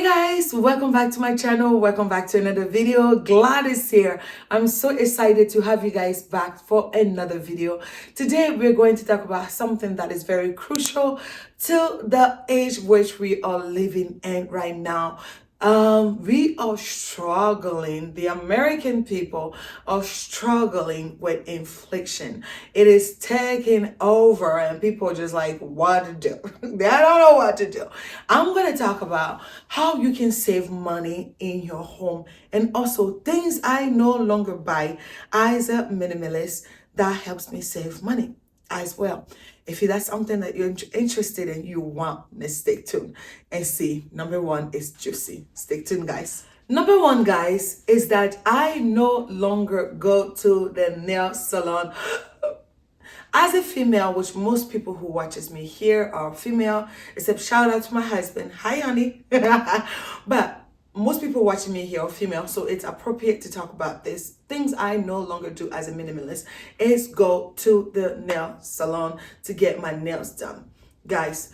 Hey guys, welcome back to my channel. Welcome back to another video. Glad is here. I'm so excited to have you guys back for another video. Today we're going to talk about something that is very crucial to the age which we are living in right now. We are struggling. The American people are struggling with inflation. It is taking over, and people are just like, what to do? They don't know what to do. I'm going to talk about how you can save money in your home and also things I no longer buy as a minimalist that helps me save money as well. If that's something that you're interested in, you want to stay tuned and see. Number one is juicy. Stay tuned, guys. Number one, guys, is that I no longer go to the nail salon. As a female, which most people who watches me here are female, except shout out to my husband. Hi, honey. But most people watching me here are female, so it's appropriate to talk about this. Things I no longer do as a minimalist is go to the nail salon to get my nails done. Guys,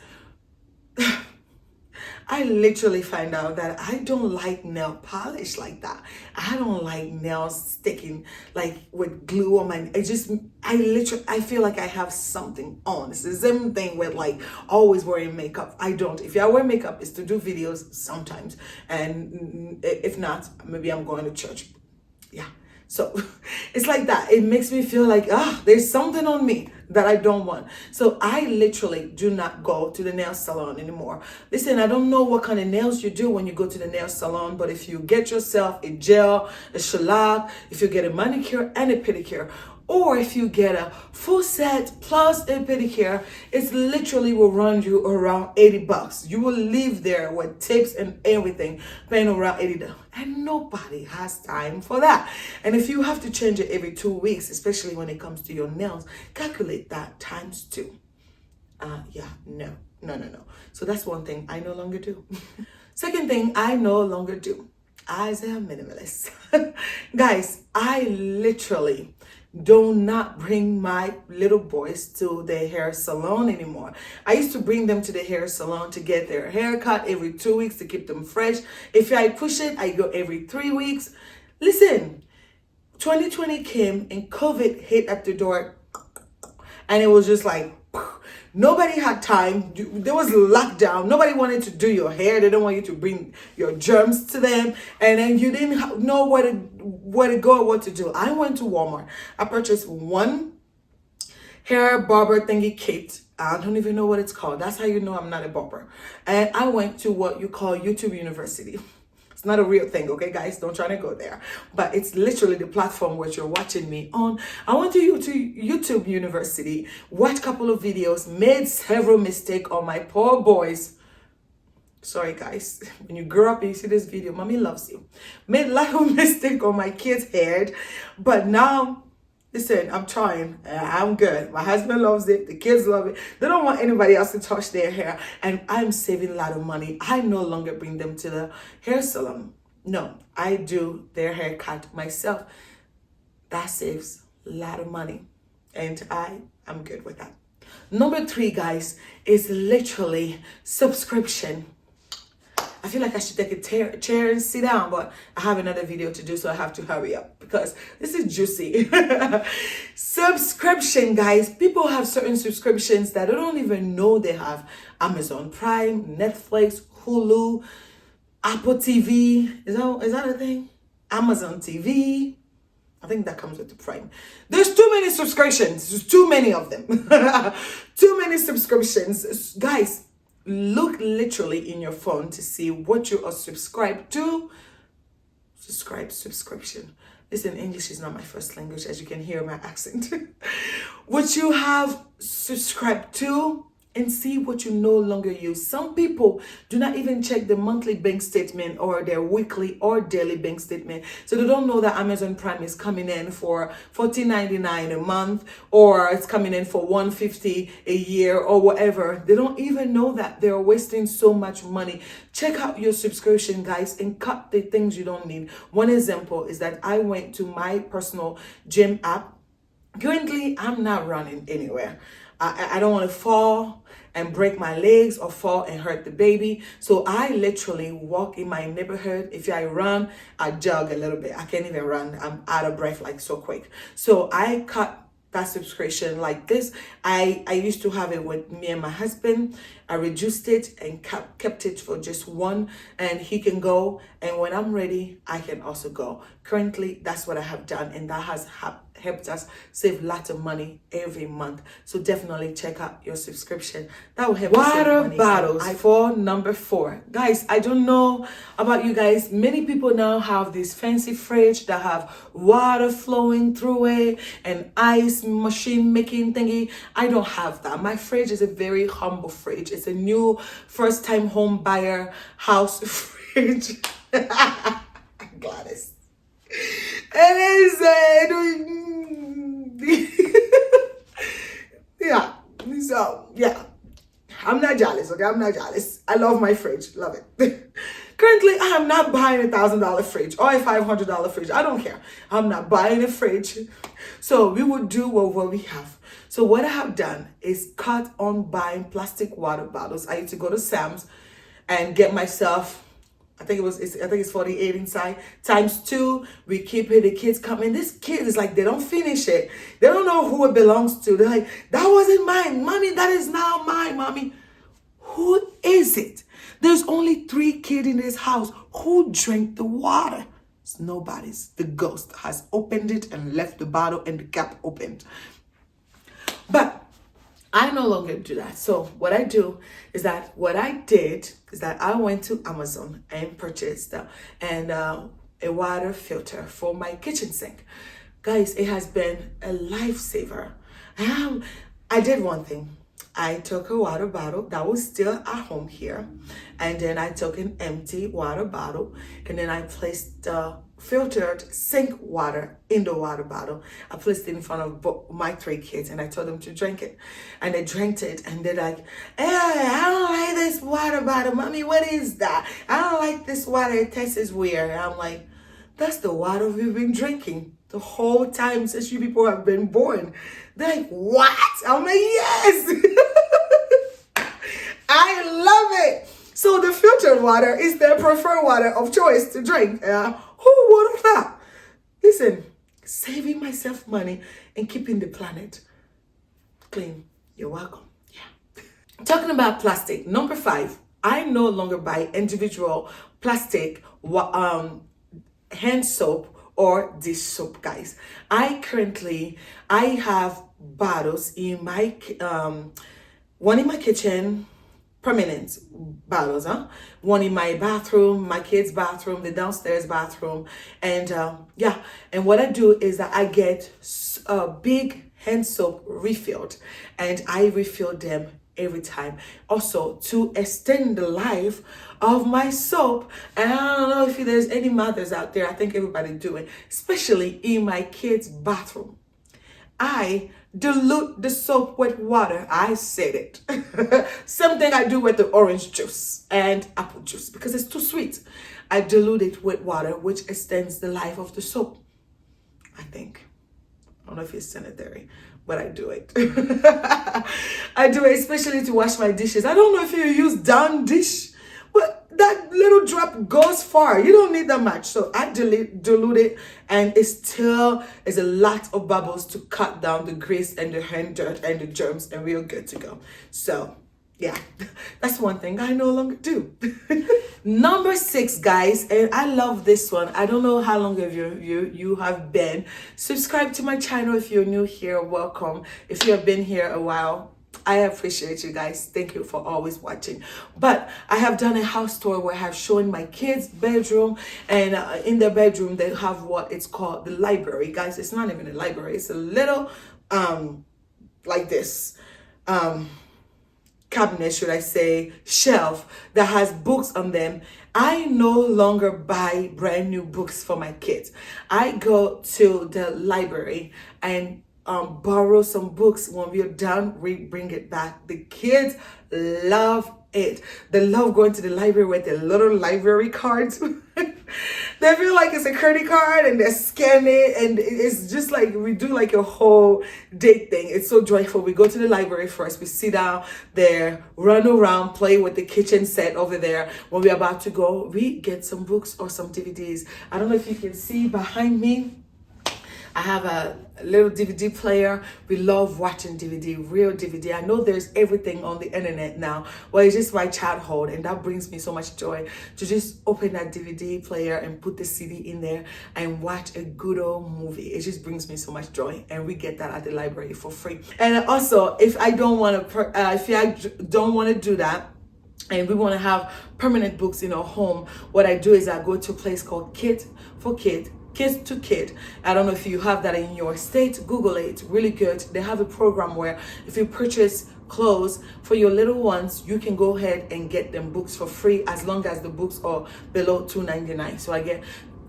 I literally find out that I don't like nail polish like that. I don't like nails sticking like with glue on my, I feel like I have something on. It's the same thing with like always wearing makeup. I don't. If I wear makeup, it's to do videos sometimes. And if not, maybe I'm going to church. Yeah. So it's like that. It makes me feel like, there's something on me that I don't want. So I literally do not go to the nail salon anymore. Listen, I don't know what kind of nails you do when you go to the nail salon, but if you get yourself a gel, a shellac, if you get a manicure and a pedicure, or if you get a full set plus a pedicure, it literally will run you around $80. You will leave there with tips and everything, paying around $80. And nobody has time for that. And if you have to change it every 2 weeks, especially when it comes to your nails, calculate that times 2. No. So that's one thing I no longer do. Second thing I no longer do as a minimalist. Guys, I literally do not bring my little boys to the hair salon anymore. I used to bring them to the hair salon to get their hair cut every 2 weeks to keep them fresh. If I push it, I go every 3 weeks. Listen, 2020 came and COVID hit at the door, and it was just like, nobody had time. There was lockdown. Nobody wanted to do your hair. They don't want you to bring your germs to them. And then you didn't know where to go or what to do. I went to Walmart. I purchased one hair barber thingy kit. I don't even know what it's called. That's how you know I'm not a barber. And I went to what you call YouTube University. It's not a real thing, okay, guys? Don't try to go there. But it's literally the platform which you're watching me on. I went to YouTube University, watched a couple of videos, made several mistakes on my poor boys. Sorry, guys. When you grow up and you see this video, mommy loves you. Made a lot of mistakes on my kids' hair. But now, listen, I'm trying. I'm good. My husband loves it. The kids love it. They don't want anybody else to touch their hair. And I'm saving a lot of money. I no longer bring them to the hair salon. No, I do their haircut myself. That saves a lot of money. And I'm good with that. Number 3, guys, is literally subscription. I feel like I should take a chair and sit down, but I have another video to do, so I have to hurry up because this is juicy. Subscription, guys. People have certain subscriptions that they don't even know they have. Amazon Prime, Netflix, Hulu, Apple TV. Is that a thing? Amazon TV. I think that comes with the Prime. There's too many subscriptions. There's too many of them. Too many subscriptions. Guys, look literally in your phone to see what you are subscribed to. Subscription. Listen, English is not my first language, as you can hear my accent. What you have subscribed to, and see what you no longer use. Some people do not even check the monthly bank statement or their weekly or daily bank statement. So they don't know that Amazon Prime is coming in for $14.99 a month, or it's coming in for $150 a year or whatever. They don't even know that. They're wasting so much money. Check out your subscription, guys, and cut the things you don't need. One example is that I went to my personal gym app. Currently, I'm not running anywhere. I don't want to fall and break my legs or fall and hurt the baby. So I literally walk in my neighborhood. If I run, I jog a little bit. I can't even run. I'm out of breath like so quick. So I cut that subscription like this. I used to have it with me and my husband. I reduced it and kept it for just one, and he can go, and when I'm ready I can also go. Currently that's what I have done, and that has helped us save lots of money every month. So definitely check out your subscription. That will help you save money. Water bottles for number 4. Guys, I don't know about you guys. Many people now have this fancy fridge that have water flowing through it and ice machine making thingy. I don't have that. My fridge is a very humble fridge. It's a new first time home buyer house fridge. Gladys. Yeah, so yeah, I'm not jealous. Okay, I'm not jealous. I love my fridge, love it. Currently I am not buying $1,000 fridge or a $500 fridge. I don't care. I'm not buying a fridge. So we would do what we have. So what I have done is cut on buying plastic water bottles. I used to go to Sam's and get myself, I think it's 48 inside, times 2. We keep it, the kids come in. This kid is like, they don't finish it. They don't know who it belongs to. They're like, that wasn't mine. Mommy, that is now mine, mommy. Who is it? There's only 3 kids in this house. Who drank the water? It's nobody's. The ghost has opened it and left the bottle and the cap opened. But I no longer do that. So what I do is that I went to Amazon and purchased a water filter for my kitchen sink. Guys, it has been a lifesaver. I did one thing. I took a water bottle that was still at home here, and then I took an empty water bottle, and then I placed the filtered sink water in the water bottle. I placed it in front of my 3 kids, and I told them to drink it, and they drank it, and they're like, hey, I don't like this water bottle, mommy, what is that? I don't like this water, it tastes weird. And I'm like, that's the water we've been drinking the whole time since you people have been born. They're like, what? I'm like, yes. I love it. So the filtered water is their preferred water of choice to drink. Who would have thought? Listen, saving myself money and keeping the planet clean. You're welcome. Yeah. Talking about plastic, number 5, I no longer buy individual plastic hand soap or dish soap, guys. I have bottles in my one in my kitchen, permanent bottles, one in my bathroom, my kids' bathroom, the downstairs bathroom, and yeah. And what I do is that I get a big hand soap refilled, and I refill them every time, also to extend the life of my soap. And I don't know if there's any mothers out there, I think everybody do it, especially in my kids' bathroom. I dilute the soap with water. I said it. Same thing I do with the orange juice and apple juice because it's too sweet. I dilute it with water, which extends the life of the soap. I think. I don't know if it's sanitary, but I do it. I do it especially to wash my dishes. I don't know if you use Dawn dish, but that little drop goes far. You don't need that much. So I dilute it, and it still is a lot of bubbles to cut down the grease and the hand dirt and the germs, and we're good to go. So yeah, that's one thing I no longer do. Number 6, guys, and I love this one. I don't know how long have you have been. Subscribe to my channel if you're new here. Welcome. If you have been here a while, I appreciate you guys. Thank you for always watching. But I have done a house tour where I have shown my kids' bedroom, and in their bedroom they have what it's called the library. Guys, it's not even a library. It's a little like this cabinet, should I say, shelf that has books on them. I no longer buy brand new books for my kids. I go to the library and borrow some books. When we're done, we bring it back. The kids love it. They love going to the library with their little library cards. They feel like it's a credit card and they scan it, and it's just like we do like a whole date thing. It's so joyful. We go to the library first, we sit down there, run around, play with the kitchen set over there. When we're about to go, we get some books or some DVDs. I don't know if you can see behind me, I have a little DVD player. We love watching DVD, real DVD. I know there's everything on the internet now. Well, it's just my childhood, and that brings me so much joy to just open that DVD player and put the CD in there and watch a good old movie. It just brings me so much joy, and we get that at the library for free. And also, if I don't want to do that, and we want to have permanent books in our home, what I do is I go to a place called Kids to Kid. I don't know if you have that in your state. Google it. Really good. They have a program where if you purchase clothes for your little ones, you can go ahead and get them books for free as long as the books are below $2.99. So I get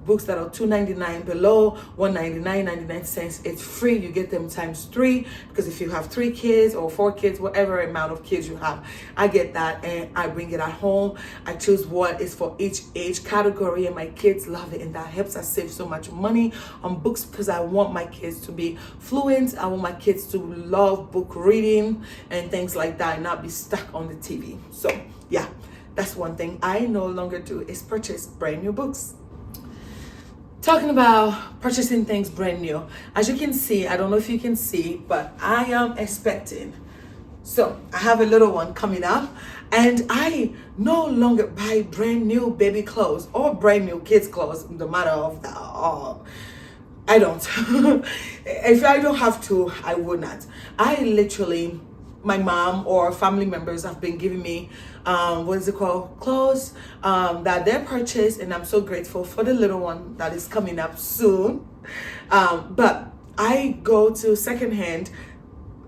books that are $2.99, below $1.99.99. It's free. You get them times 3, because if you have 3 kids or 4 kids, whatever amount of kids you have, I get that and I bring it at home. I choose what is for each age category, and my kids love it, and that helps us save so much money on books, because I want my kids to be fluent. I want my kids to love book reading and things like that, and not be stuck on the TV. So yeah, that's one thing I no longer do, is purchase brand new books. Talking about purchasing things brand new, as you can see, I don't know if you can see, but I am expecting. So I have a little one coming up, and I no longer buy brand new baby clothes or brand new kids clothes, no matter of that. I don't. If I don't have to, I would not. I literally, my mom or family members have been giving me clothes that they purchased, and I'm so grateful for the little one that is coming up soon. But I go to secondhand,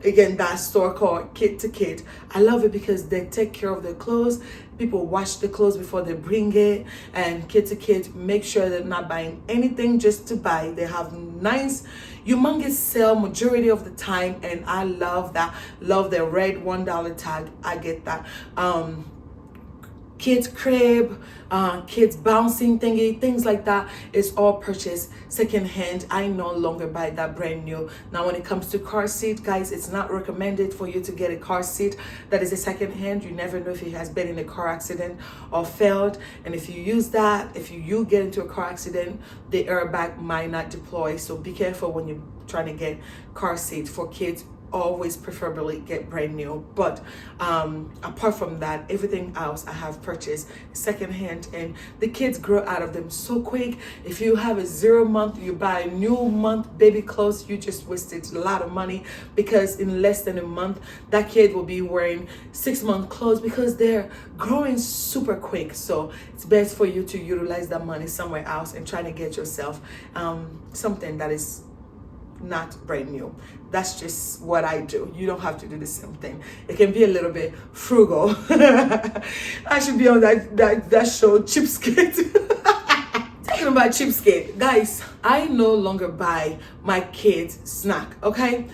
again, that store called Kid to Kid. I love it because they take care of the clothes. People wash the clothes before they bring it, and Kid to Kid make sure they're not buying anything just to buy. They have nice, humongous sale majority of the time, and I love that. Love the red $1 tag. I get that. Kids crib, kids bouncing thingy, things like that is all purchased secondhand. I no longer buy that brand new. Now, when it comes to car seat, guys, it's not recommended for you to get a car seat that is a secondhand. You never know if it has been in a car accident or failed. And if you use that, if you get into a car accident, the airbag might not deploy. So be careful when you're trying to get car seat for kids. Always preferably get brand new. But apart from that, everything else I have purchased secondhand, and the kids grow out of them so quick. If you have a 0 month, you buy a new month baby clothes, you just wasted a lot of money, because in less than a month that kid will be wearing 6-month clothes, because they're growing super quick. So it's best for you to utilize that money somewhere else and try to get yourself something that is not brand new. That's just what I do. You don't have to do the same thing. It can be a little bit frugal. I should be on that show, Cheapskate. Talking about Cheapskate, guys, I no longer buy my kids snack, okay?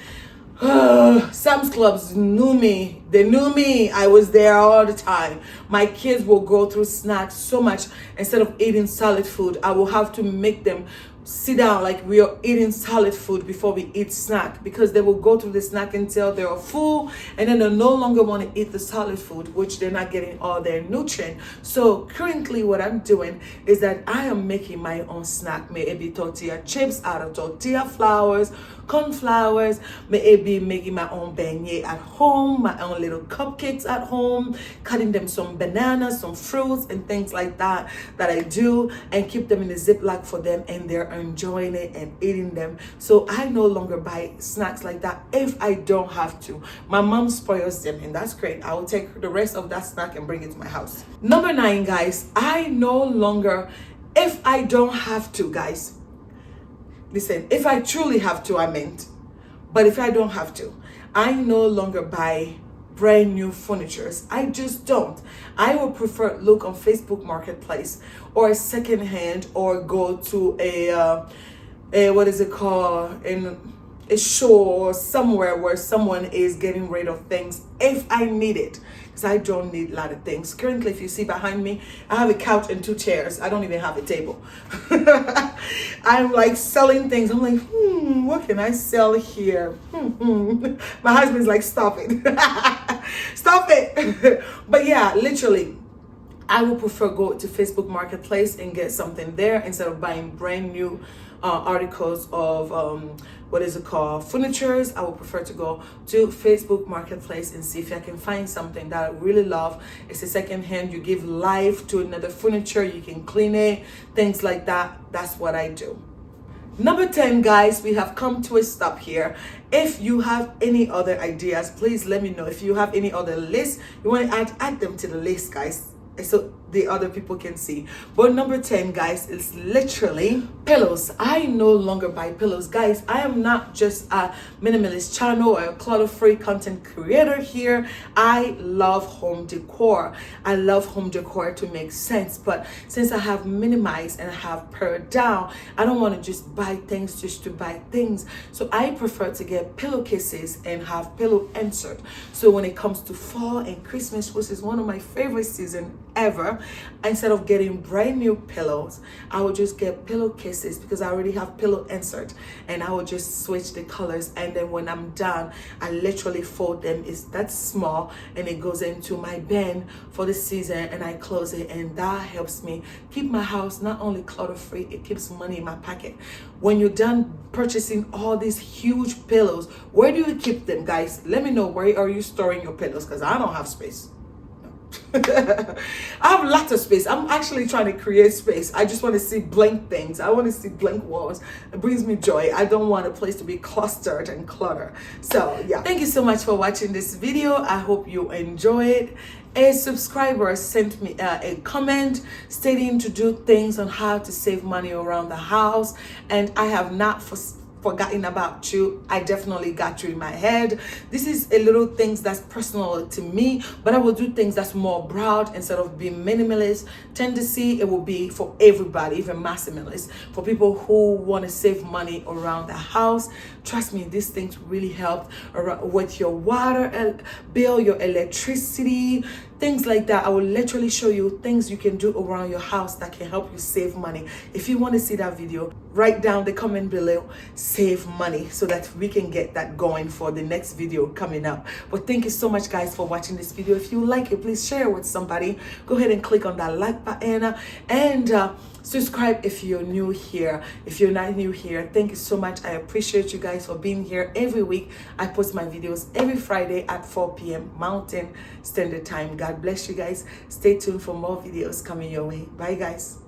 Sam's Clubs knew me. They knew me. I was there all the time. My kids will go through snacks so much. Instead of eating solid food, I will have to make them sit down like we are eating solid food before we eat snack, because they will go through the snack until they are full, and then they no longer want to eat the solid food, which they're not getting all their nutrient. So currently what I'm doing is that I am making my own snack. May it be tortilla chips out of tortilla flours, corn flours. May it be making my own beignet at home, my own little cupcakes at home, cutting them some bananas, some fruits and things like that I do, and keep them in the Ziploc for them, and they're enjoying it and eating them. So I no longer buy snacks like that if I don't have to. My mom spoils them, and that's great. I will take the rest of that snack and bring it to my house. Number 9, guys, I no longer, if I don't have to, guys, listen, if I truly have to, I meant, but if I don't have to, I no longer buy brand new furnitures. I just don't. I would prefer look on Facebook Marketplace or a secondhand, or go to a what is it called, in a show or somewhere where someone is getting rid of things if I need it. because I don't need a lot of things. Currently, if you see behind me, I have a couch and 2 chairs. I don't even have a table. I'm like selling things. I'm like, what can I sell here? My husband's like, stop it. Stop it. But yeah, literally, I would prefer go to Facebook Marketplace and get something there instead of buying brand new articles of what is it called, furnitures. I would prefer to go to Facebook Marketplace and see if I can find something that I really love. It's a second hand. You give life to another furniture. You can clean it, things like that. That's what I do. Number 10, guys, we have come to a stop here. If you have any other ideas, please let me know. If you have any other lists you want to add them to the list, guys, so the other people can see. But number 10, guys, is literally pillows. I no longer buy pillows, guys. I am not just a minimalist channel or a clutter-free content creator here. I love home decor. I love home decor to make sense, but since I have minimized and I have pared down, I don't want to just buy things just to buy things. So I prefer to get pillowcases and have pillow insert. So when it comes to fall and Christmas, which is one of my favorite seasons ever, instead of getting brand new pillows, I would just get pillowcases because I already have pillow insert, and I would just switch the colors, and then when I'm done, I literally fold them. It's that small and it goes into my bin for the season, and I close it, and that helps me keep my house not only clutter free, it keeps money in my pocket. When you're done purchasing all these huge pillows, where do you keep them, guys? Let me know, where are you storing your pillows, because I don't have space. I have lots of space. I'm actually trying to create space. I just want to see blank things. I want to see blank walls. It brings me joy. I don't want a place to be clustered and cluttered. So yeah, thank you so much for watching this video. I hope you enjoy it. A subscriber sent me a comment stating to do things on how to save money around the house, and I have not forgotten about you. I definitely got you in my head. This is a little things that's personal to me, but I will do things that's more broad instead of being minimalist. Tendency, it will be for everybody, even maximalist, for people who want to save money around the house. Trust me, these things really help with your water bill, your electricity, things like that. I will literally show you things you can do around your house that can help you save money. If you want to see that video, write down the comment below, save money, so that we can get that going for the next video coming up. But thank you so much, guys, for watching this video. If you like it, please share it with somebody. Go ahead and click on that like button, and subscribe if you're new here. If you're not new here, thank you so much. I appreciate you guys for being here every week. I post my videos every Friday at 4 p.m. Mountain Standard Time. God bless you guys. Stay tuned for more videos coming your way. Bye, guys.